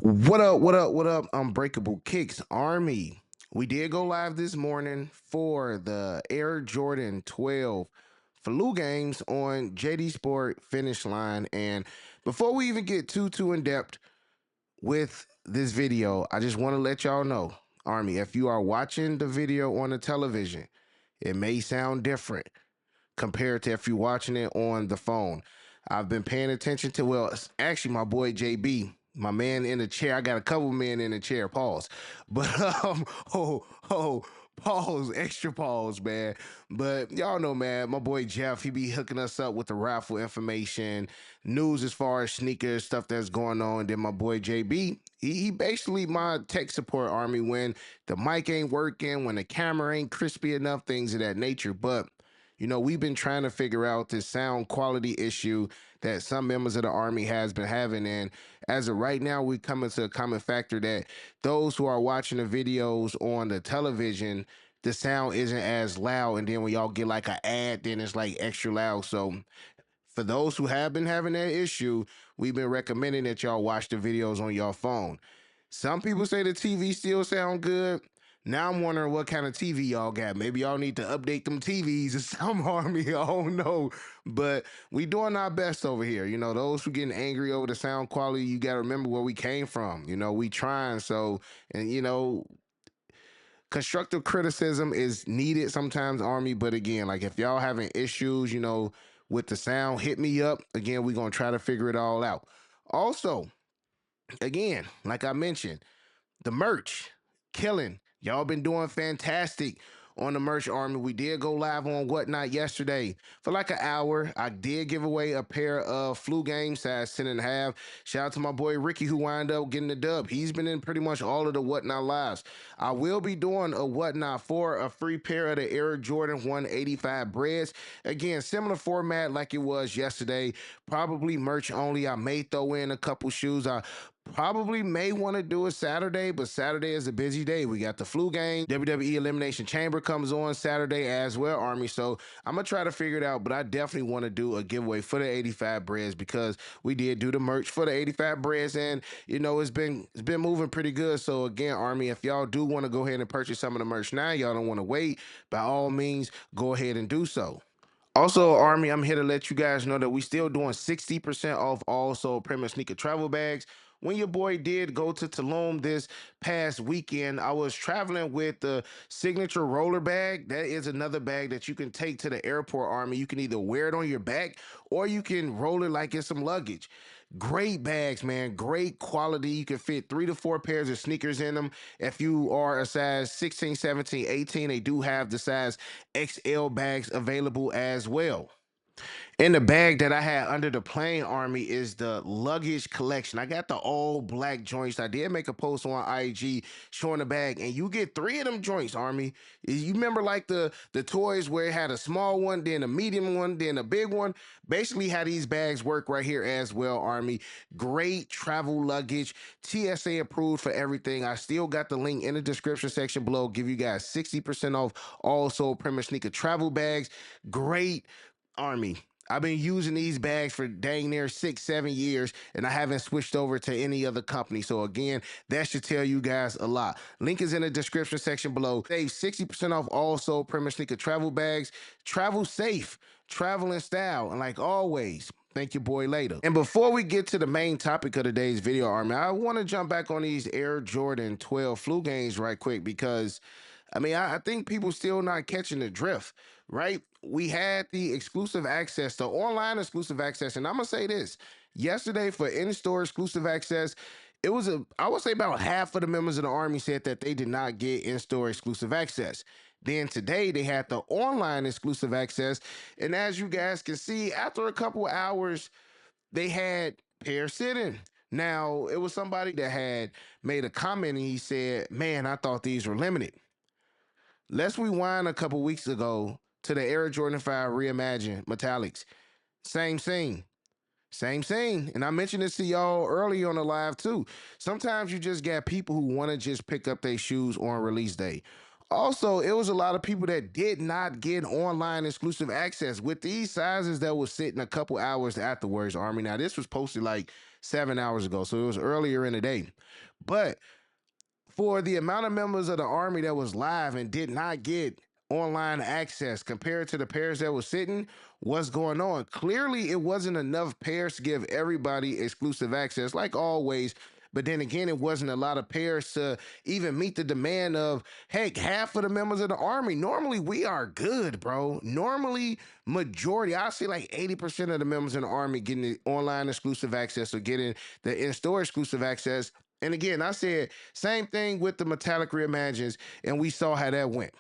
What up? What up? What up? Unbreakable Kicks Army. We did go live this morning for the Air Jordan 12 flu games on JD Sport Finish Line. And before we even get too in depth with this video, I just want to let y'all know, Army, if you are watching the video on the television, it may sound different compared to if you're watching it on the phone. I've been paying attention to, well, actually, my boy JB, my man in the chair. I got a couple men in the chair, pause. But, pause, extra pause, man. But y'all know, man, my boy Jeff, he be hooking us up with the raffle information, news as far as sneakers, stuff that's going on. Then my boy JB, he basically my tech support army when the mic ain't working, when the camera ain't crispy enough, things of that nature. But we've been trying to figure out this sound quality issue that some members of the Army has been having. And as of right now, we come to a common factor that those who are watching the videos on the television, the sound isn't as loud. And then when y'all get like an ad, then it's like extra loud. So for those who have been having that issue, we've been recommending that y'all watch the videos on your phone. Some people say the TV still sound good. Now I'm wondering what kind of TV y'all got. Maybe y'all need to update them TVs or some Army. I don't know. But we doing our best over here. Those who getting angry over the sound quality, you got to remember where we came from. We trying. So, and constructive criticism is needed sometimes, Army. But again, like if y'all having issues, with the sound, hit me up. Again, we're going to try to figure it all out. Also, again, like I mentioned, the merch, killing. Y'all been doing fantastic on the merch, Army. We did go live on Whatnot yesterday for like an hour. I did give away a pair of flu game size 10 and a half. Shout out to my boy Ricky who wound up getting the dub. He's been in pretty much all of the Whatnot lives. I will be doing a Whatnot for a free pair of the Air Jordan 185 breads. Again, similar format like it was yesterday. Probably merch only. I may throw in a couple shoes. I probably may want to do it Saturday, but Saturday is a busy day. We got the flu game. WWE Elimination Chamber comes on Saturday as well, Army. So I'm going to try to figure it out, but I definitely want to do a giveaway for the 85 breads because we did do the merch for the 85 breads and, it's been moving pretty good. So again, Army, if y'all do want to go ahead and purchase some of the merch now, y'all don't want to wait, by all means, go ahead and do so. Also, Army, I'm here to let you guys know that we still doing 60% off all Soul Premier Sneaker travel bags. When your boy did go to Tulum this past weekend, I was traveling with the signature roller bag. That is another bag that you can take to the airport, Army. You can either wear it on your back or you can roll it like it's some luggage. Great bags, man. Great quality. You can fit 3 to 4 pairs of sneakers in them. If you are a size 16, 17, 18, they do have the size XL bags available as well. In the bag that I had under the plane, Army, is the luggage collection. I got the all black joints. I did make a post on IG showing the bag, and you get 3 of them joints, Army. You remember like the toys where it had a small one, then a medium one, then a big one? Basically how these bags work right here as well, Army. Great travel luggage, TSA approved for everything. I still got the link in the description section below. Give you guys 60% off all Soul Premier Sneaker travel bags. Great, Army. I've been using these bags for dang near 6, 7 years, and I haven't switched over to any other company. So again, that should tell you guys a lot. Link is in the description section below. Save 60% off all Soul Premier Sneaker travel bags. Travel safe, travel in style, and like always, thank you, boy, later. And before we get to the main topic of today's video, Army, I want to jump back on these Air Jordan 12 flu games right quick because I think people still not catching the drift, right? We had the exclusive access, the online exclusive access, and I'm gonna say this: yesterday for in-store exclusive access, I would say about half of the members of the Army said that they did not get in-store exclusive access. Then today they had the online exclusive access, and as you guys can see, after a couple hours, they had pair sitting. Now it was somebody that had made a comment and he said, "Man, I thought these were limited." Let's rewind a couple weeks ago to the Air Jordan 5 Reimagined Metallics. Same scene. Same scene. And I mentioned this to y'all early on the live too. Sometimes you just got people who want to just pick up their shoes on release day. Also, it was a lot of people that did not get online exclusive access with these sizes that was sitting a couple hours afterwards, Army. Now, this was posted like 7 hours ago. So it was earlier in the day. But for the amount of members of the Army that was live and did not get online access compared to the pairs that was sitting, what's going on? Clearly, it wasn't enough pairs to give everybody exclusive access, like always. But then again, it wasn't a lot of pairs to even meet the demand of, heck, half of the members of the Army. Normally, we are good, bro. Normally, majority, I say like 80% of the members in the Army getting the online exclusive access or getting the in-store exclusive access. And again, I said same thing with the Metallic Reimagines, and we saw how that went.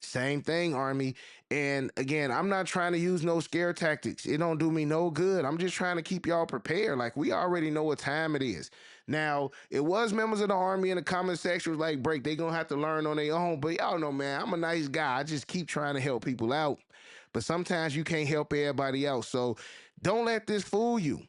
Same thing, Army. And again, I'm not trying to use no scare tactics. It don't do me no good. I'm just trying to keep y'all prepared. Like, we already know what time it is. Now, it was members of the Army in the comment section was like, break, they gonna have to learn on their own. But y'all know, man, I'm a nice guy. I just keep trying to help people out. But sometimes you can't help everybody else. So don't let this fool you.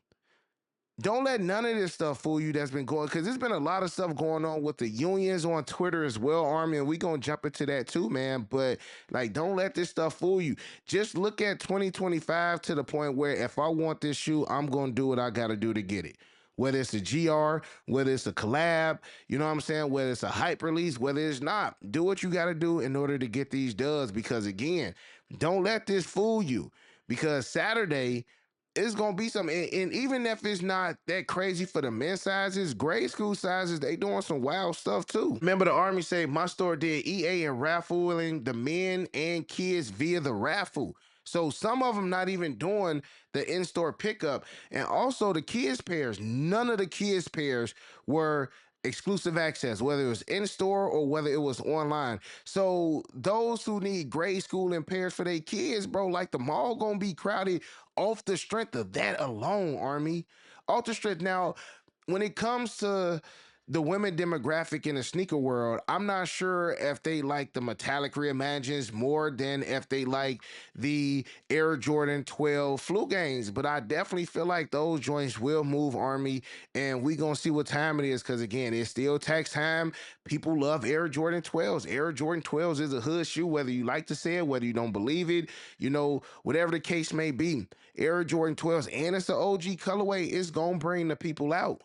Don't let none of this stuff fool you that's been going, because there's been a lot of stuff going on with the unions on Twitter as well, Army, and we gonna jump into that too, man. But like, don't let this stuff fool you. Just look at 2025 to the point where if I want this shoe, I'm gonna do what I gotta do to get it. Whether it's a GR, whether it's a collab, you know what I'm saying? Whether it's a hype release, whether it's not, do what you gotta do in order to get these dubs. Because again, don't let this fool you. Because Saturday, it's gonna be something, and even if it's not that crazy for the men's sizes, grade school sizes, they doing some wild stuff too. Remember, the Army say my store did EA and raffling the men and kids via the raffle. So some of them not even doing the in-store pickup, and also the kids pairs. None of the kids pairs were exclusive access, whether it was in store or whether it was online. So those who need grade school and pairs for their kids, bro, like the mall gonna be crowded off the strength of that alone, Army. Off the strength. Now, when it comes to the women demographic in the sneaker world, I'm not sure if they like the metallic reimagines more than if they like the Air Jordan 12 flu games. But I definitely feel like those joints will move, Army, and we gonna see what time it is. Because again, it's still tax time. People love Air Jordan 12s. Air Jordan 12s is a hood shoe, whether you like to say it, whether you don't believe it, you know, whatever the case may be. Air Jordan 12s, and it's an OG colorway. It's gonna bring the people out.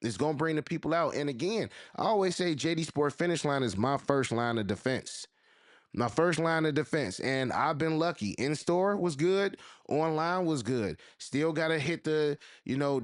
It's gonna bring the people out. And again, I always say JD Sport Finish Line is my first line of defense. My first line of defense. And I've been lucky. In store was good. Online was good. Still gotta hit the,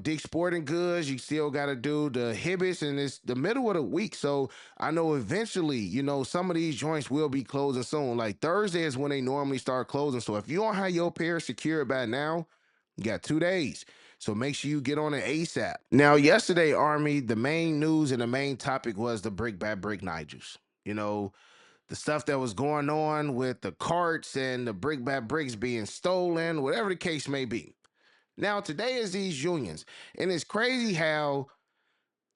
Dick Sporting Goods. You still gotta do the Hibbits, and it's the middle of the week. So I know eventually, some of these joints will be closing soon. Like Thursday is when they normally start closing. So if you don't have your pair secured by now, you got 2 days. So make sure you get on it ASAP. Now, yesterday, Army, the main news and the main topic was the brick by brick Nigels. You know, the stuff that was going on with the carts and the brick by bricks being stolen, whatever the case may be. Now, today is these unions. And it's crazy how,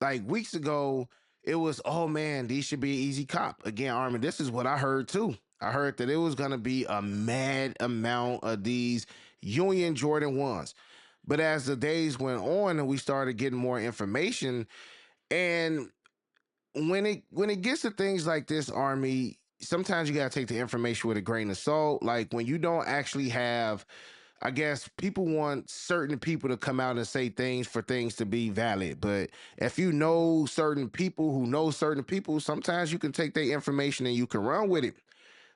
like, weeks ago, it was, oh man, these should be an easy cop. Again, Army, this is what I heard too. I heard that it was going to be a mad amount of these Union Jordan 1s. But as the days went on and we started getting more information, and when it gets to things like this, Army, sometimes you gotta take the information with a grain of salt. Like when you don't actually have, I guess people want certain people to come out and say things for things to be valid. But if you know certain people who know certain people, sometimes you can take their information and you can run with it.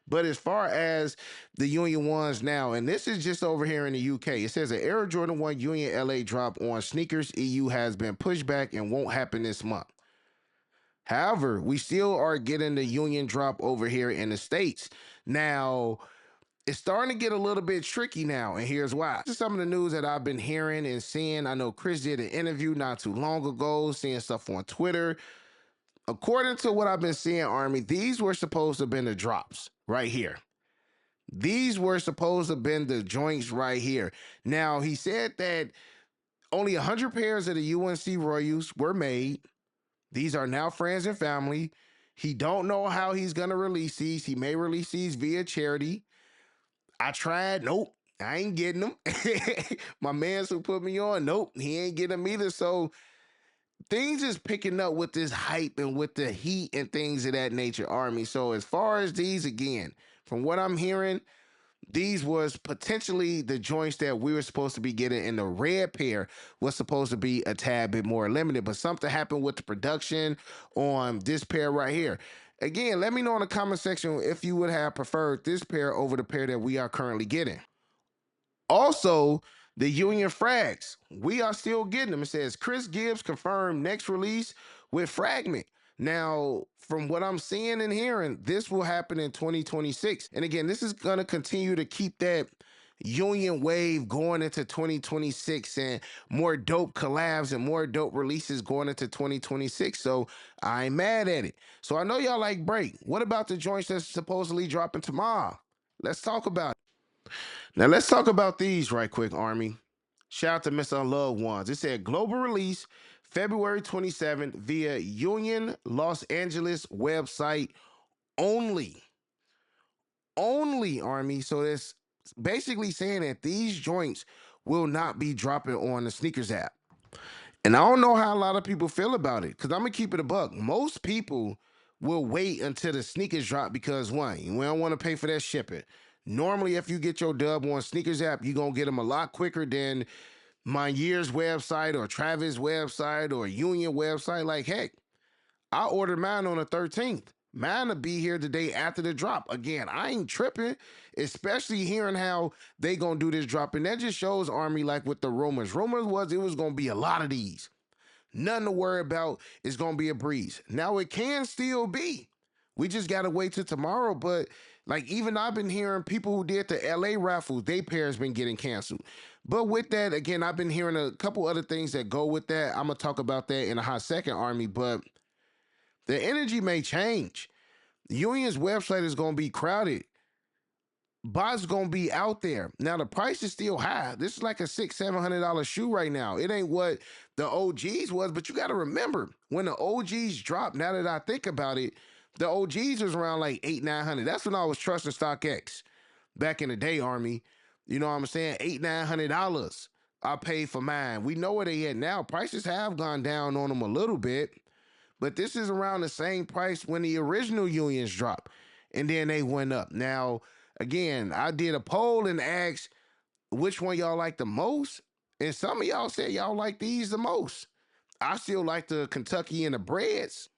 But as far as the Union ones now, and this is just over here in the UK, it says an Air Jordan 1 Union LA drop on sneakers EU has been pushed back and won't happen this month. However, we still are getting the Union drop over here in the States. Now, it's starting to get a little bit tricky now, and here's why. This is some of the news that I've been hearing and seeing. I know Chris did an interview not too long ago, seeing stuff on Twitter. According to what I've been seeing, Army, these were supposed to have been the drops right here. These were supposed to have been the joints right here. Now, he said that only 100 pairs of the UNC Royals were made. These are now friends and family. He don't know how he's going to release these. He may release these via charity. I tried. Nope. I ain't getting them. My mans who put me on, nope, he ain't getting them either. So things is picking up with this hype and with the heat and things of that nature, Army. So as far as these, again, from what I'm hearing, These was potentially the joints that we were supposed to be getting, and the red pair was supposed to be a tad bit more limited, but something happened with the production on this pair right here. Again, let me know in the comment section if you would have preferred this pair over the pair that we are currently getting. Also, the Union Frags, we are still getting them. It says Chris Gibbs confirmed next release with Fragment. Now, from what I'm seeing and hearing, this will happen in 2026. And again, this is going to continue to keep that Union wave going into 2026 and more dope collabs and more dope releases going into 2026. So I ain't mad at it. So I know y'all like break. What about the joints that's supposedly dropping tomorrow? Let's talk about it. Now let's talk about these right quick, Army. Shout out to Miss Unloved Ones. It said global release February 27th via Union Los Angeles website only. Only, Army. So it's basically saying that these joints will not be dropping on the sneakers app. And I don't know how a lot of people feel about it because I'm going to keep it a buck. Most people will wait until the sneakers drop because, one, we don't want to pay for that shipping. Normally, if you get your dub on sneakers app, you're going to get them a lot quicker than my year's website or Travis website or Union website. Like, heck, I ordered mine on the 13th. Mine will be here the day after the drop. Again, I ain't tripping, especially hearing how they gonna do this drop. And that just shows Army like with the rumors. Rumors was it was gonna be a lot of these. Nothing to worry about. It's gonna be a breeze. Now it can still be. We just gotta wait till tomorrow. But like even I've been hearing people who did the LA raffles, they pairs been getting canceled. But with that, again, I've been hearing a couple other things that go with that. I'm gonna talk about that in a hot second, Army. But the energy may change. Union's website is gonna be crowded. Bots gonna be out there. Now the price is still high. This is like a $600-700 shoe right now. It ain't what the OGs was, but you gotta remember when the OGs dropped. Now that I think about it, the OGs was around like 800-900. That's when I was trusting StockX back in the day, Army. You know what I'm saying? $800-900. I paid for mine. We know where they at now. Prices have gone down on them a little bit, but this is around the same price when the original unions dropped, and then they went up. Now, again, I did a poll and asked which one y'all like the most, and some of y'all said y'all like these the most. I still like the Kentucky and the Breads,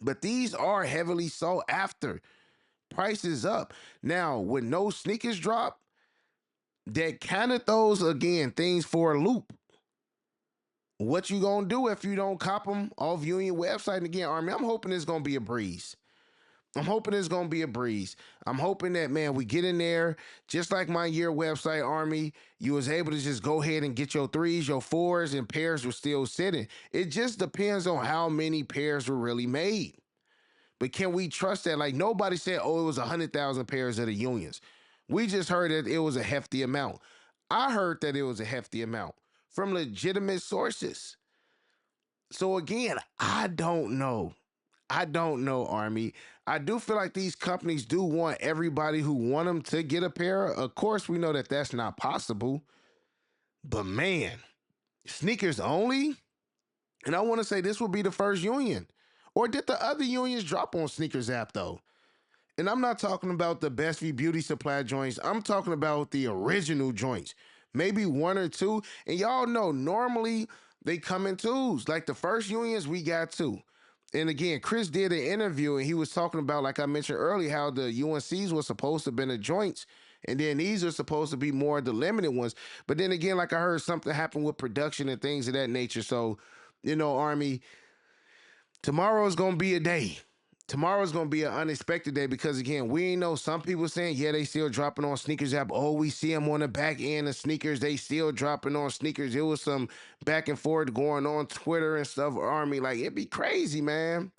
but these are heavily sought after. Price is up. Now, with no sneakers drop, that kind of throws again things for a loop. What you gonna do if you don't cop them off Union website? And again, Army, I'm hoping it's gonna be a breeze. I'm hoping it's gonna be a breeze. I'm hoping that man, we get in there just like my year website, Army. You was able to just go ahead and get your threes, your fours, and pairs were still sitting. It just depends on how many pairs were really made. But can we trust that? Like nobody said, oh, it was 100,000 pairs of the unions. We just heard that it was a hefty amount. I heard that it was a hefty amount from legitimate sources. So again, I don't know. I don't know, Army. I do feel like these companies do want everybody who want them to get a pair. Of course, we know that that's not possible. But man, sneakers only? And I want to say this will be the first union. Or did the other unions drop on sneakers app though? And I'm not talking about the Best V Beauty Supply joints. I'm talking about the original joints. Maybe one or two. And y'all know normally they come in twos. Like the first unions, we got two. And again, Chris did an interview and he was talking about, like I mentioned earlier, how the UNCs were supposed to have been the joints. And then these are supposed to be more the limited ones. But then again, like I heard something happen with production and things of that nature. So, Army, tomorrow's gonna be a day. Tomorrow's gonna be an unexpected day because again, we ain't know some people saying, yeah, they still dropping on sneakers app. Oh, we see them on the back end of sneakers. They still dropping on sneakers. It was some back and forth going on Twitter and stuff. Army, like it'd be crazy, man.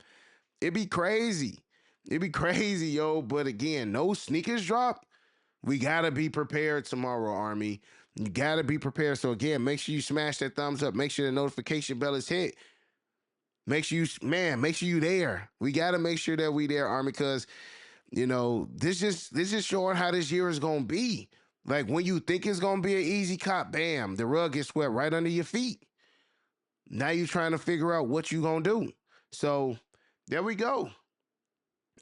It'd be crazy. It'd be crazy, yo. But again, no sneakers drop. We gotta be prepared tomorrow, Army. You gotta be prepared. So again, make sure you smash that thumbs up. Make sure the notification bell is hit. Make sure make sure you there. We got to make sure that we there, Army, because this just showing how this year is gonna be. Like when you think it's gonna be an easy cop, bam, the rug gets swept right under your feet. Now you're trying to figure out what you gonna do. So there we go.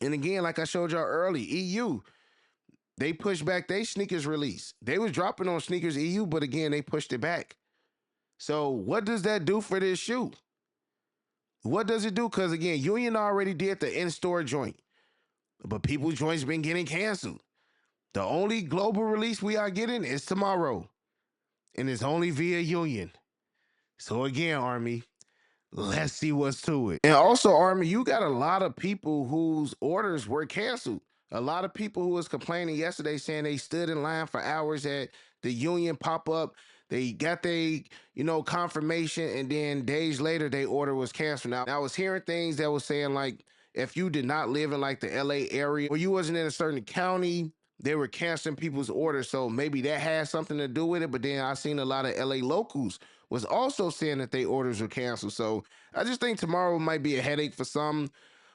And again, like I showed y'all early, EU, they pushed back their sneakers release. They was dropping on sneakers EU, but again, they pushed it back. So what does that do for this shoe? What does it do? Because again, Union already did the in-store joint, but people's joints been getting canceled. The only global release we are getting is tomorrow, and it's only via Union. So again, Army, let's see what's to it. And also, Army, you got a lot of people whose orders were canceled. A lot of people who was complaining yesterday saying they stood in line for hours at the Union pop-up. They got their, confirmation, and then days later, their order was canceled. Now, I was hearing things that was saying, like, if you did not live in, like, the LA area, or you wasn't in a certain county, they were canceling people's orders. So maybe that had something to do with it. But then I seen a lot of LA locals was also saying that their orders were canceled. So I just think tomorrow might be a headache for some.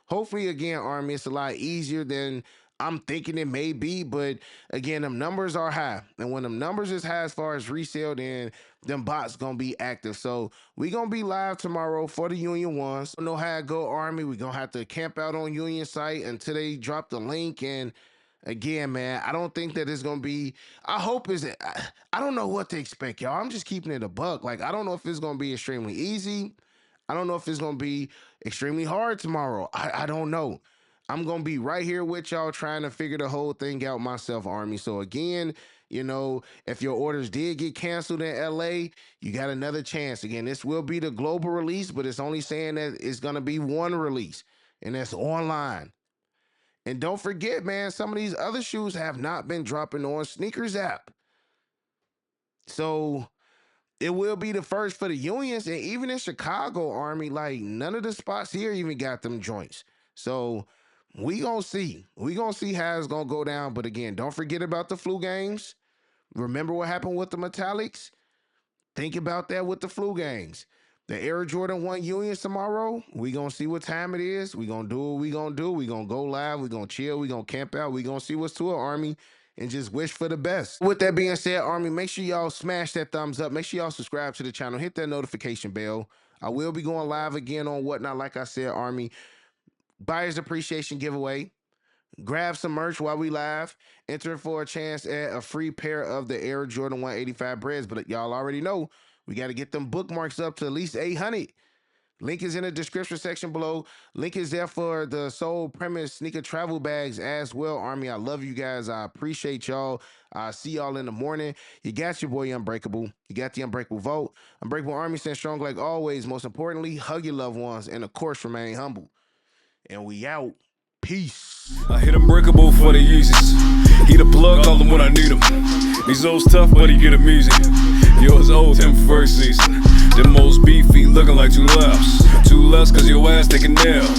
Hopefully, again, Army, it's a lot easier than I'm thinking it may be. But again, them numbers are high. And when them numbers is high as far as resale, then them bots going to be active. So we going to be live tomorrow for the Union ones. Don't know how it go, Army. we going to have to camp out on Union site until they drop the link. And again, man, I don't think that it's going to be, I hope is I don't know what to expect, y'all. I'm just keeping it a buck. Like, I don't know if it's going to be extremely easy. I don't know if it's going to be extremely hard tomorrow. I don't know. I'm going to be right here with y'all trying to figure the whole thing out myself, Army. So again, if your orders did get canceled in LA, you got another chance. Again, this will be the global release, but it's only saying that it's going to be one release, and that's online. And don't forget, man, some of these other shoes have not been dropping on Sneakers app. So it will be the first for the Unions. And even in Chicago, Army, like, none of the spots here even got them joints. So we gonna see. We gonna see how it's gonna go down. But again, don't forget about the flu games. Remember what happened with the metallics? Think about that with the flu games. The Air Jordan 1 Unions tomorrow, we going to see what time it is. We going to do what we going to do. We going to go live. We going to chill. We going to camp out. We going to see what's to it, Army, and just wish for the best. With that being said, Army, make sure y'all smash that thumbs up. Make sure y'all subscribe to the channel. Hit that notification bell. I will be going live again on Whatnot. Like I said, Army, buyer's appreciation giveaway. Grab some merch while we live. Enter for a chance at a free pair of the Air Jordan 185 breads. But y'all already know we got to get them bookmarks up to at least 800. Link is in the description section below. Link is there for the Soul Premise sneaker travel bags as well, Army. I love you guys. I appreciate y'all. I see y'all in the morning. You got your boy Unbreakable. You got the Unbreakable Vote. Unbreakable Army, stand strong like always. Most importantly, hug your loved ones. And of course, remain humble. And we out. Peace. I hit Unbreakable for the Yeezys. He the plug, call him when I need him. These old's tough, but he get him easy. Yours old, him first season. The most beefy, looking like 2 laps. 2 less, cause your ass take a nail.